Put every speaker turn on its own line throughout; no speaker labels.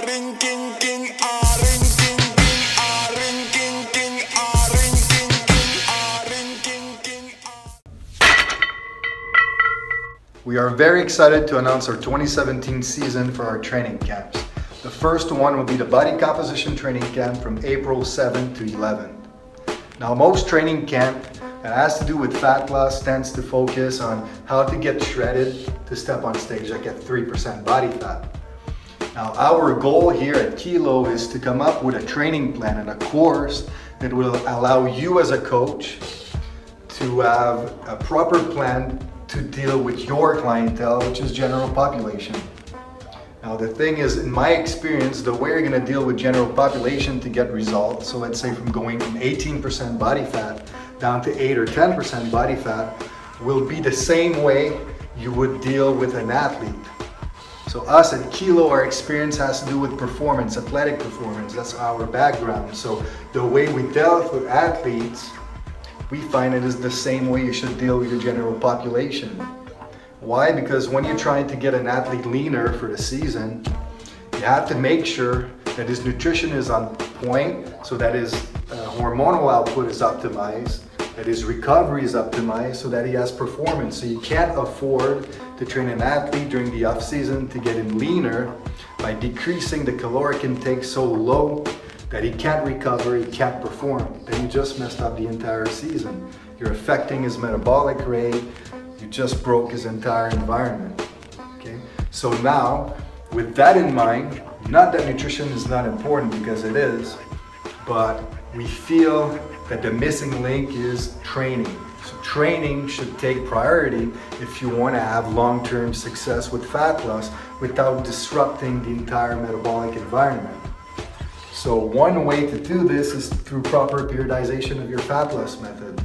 We are very excited to announce our 2017 season for our training camps. The first one will be the body composition training camp from April 7th to 11th. Now, most training camp that has to do with fat loss tends to focus on how to get shredded to step on stage like at 3% body fat. Now, our goal here at Kilo is to come up with a training plan and a course that will allow you as a coach to have a proper plan to deal with your clientele, which is general population. Now, the thing is, in my experience, the way you're gonna deal with general population to get results, so let's say from going from 18% body fat down to 8 or 10% body fat, will be the same way you would deal with an athlete. So us at Kilo, our experience has to do with performance, athletic performance. That's our background. So the way we dealt with athletes, we find it is the same way you should deal with your general population. Why? Because when you're trying to get an athlete leaner for the season, you have to make sure that his nutrition is on point, so that his hormonal output is optimized, that his recovery is optimized, so that he has performance. So you can't afford to train an athlete during the off season to get him leaner by decreasing the caloric intake so low that he can't recover, he can't perform. Then you just messed up the entire season. You're affecting his metabolic rate, you just broke his entire environment, okay? So now, with that in mind, not that nutrition is not important, because it is, but we feel that the missing link is training. So training should take priority if you want to have long-term success with fat loss without disrupting the entire metabolic environment. So one way to do this is through proper periodization of your fat loss method.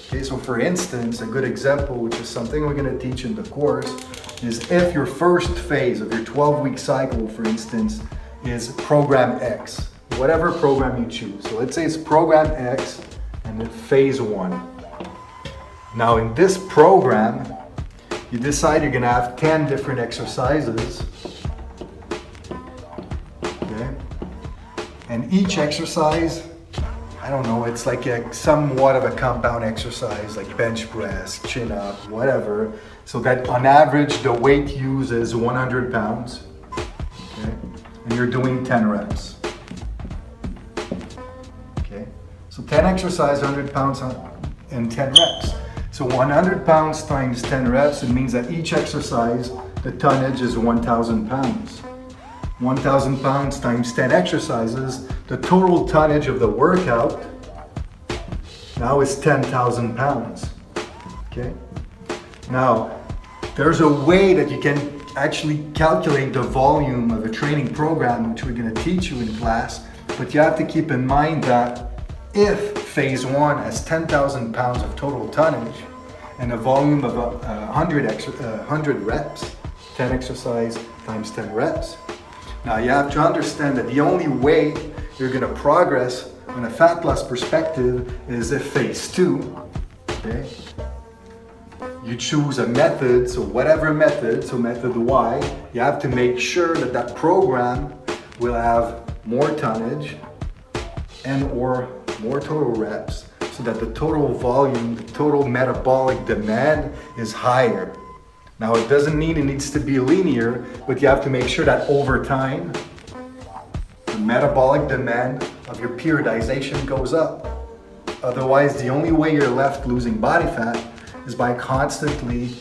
Okay, so for instance, a good example, which is something we're going to teach in the course, is if your first phase of your 12-week cycle, for instance, is program X, whatever program you choose. So let's say it's program X and then phase 1. Now in this program, you decide you're going to have 10 different exercises. And each exercise, I don't know, it's like somewhat of a compound exercise, like bench press, chin up, whatever. So that on average, the weight used is 100 pounds, okay? And you're doing 10 reps, okay? So 10 exercises, 100 pounds and 10 reps. So 100 pounds times 10 reps, it means that each exercise, the tonnage is 1,000 pounds. 1,000 pounds times 10 exercises, the total tonnage of the workout now is 10,000 pounds, okay? Now, there's a way that you can actually calculate the volume of a training program, which we're gonna teach you in class, but you have to keep in mind that if phase 1 has 10,000 pounds of total tonnage and a volume of 100 reps, 10 exercise times 10 reps, now you have to understand that the only way you're going to progress on a fat loss perspective is if phase 2, okay, you choose a method, so whatever method, so method Y, you have to make sure that that program will have more tonnage and or more total reps, so that the total volume, the total metabolic demand is higher. Now, it doesn't mean it needs to be linear, but you have to make sure that over time, the metabolic demand of your periodization goes up. Otherwise, the only way you're left losing body fat is by constantly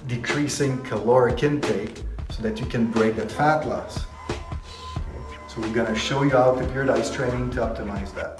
decreasing caloric intake so that you can break that fat loss. So we're gonna show you how to periodize training to optimize that.